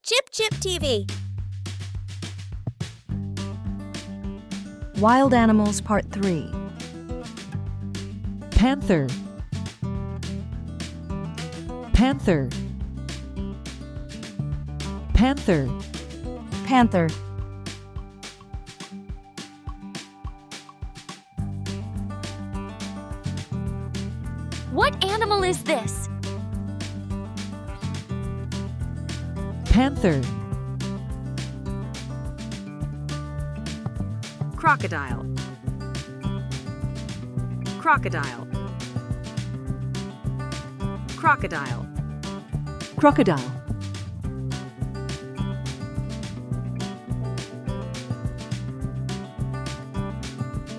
Chipchip TV. Wild Animals Part 3. Panther. Panther. Panther. Panther. What animal is this? Panther. Crocodile. Crocodile. Crocodile. Crocodile.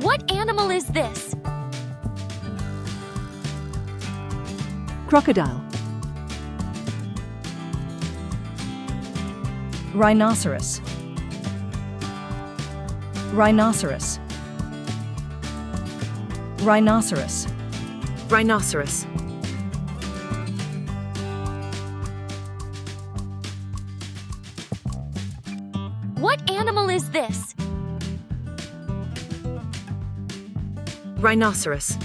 What animal is this? Crocodile. Rhinoceros. Rhinoceros. Rhinoceros. Rhinoceros. What animal is this? Rhinoceros.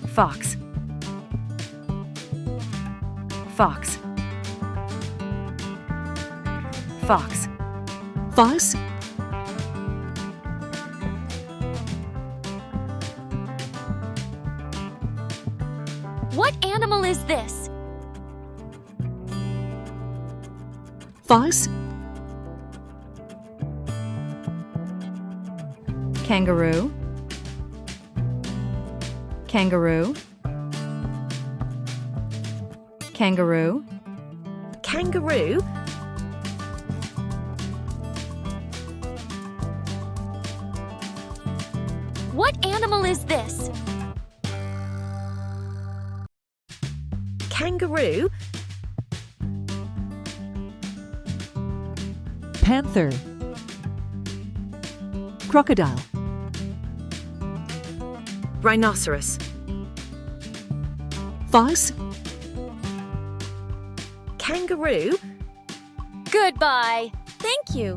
Fox. Fox. Fox. Fox. What animal is this? Fox. Kangaroo. Kangaroo. Kangaroo. Kangaroo. What animal is this? Kangaroo. Panther. Crocodile. Rhinoceros. Fox. Kangaroo. Goodbye. Thank you.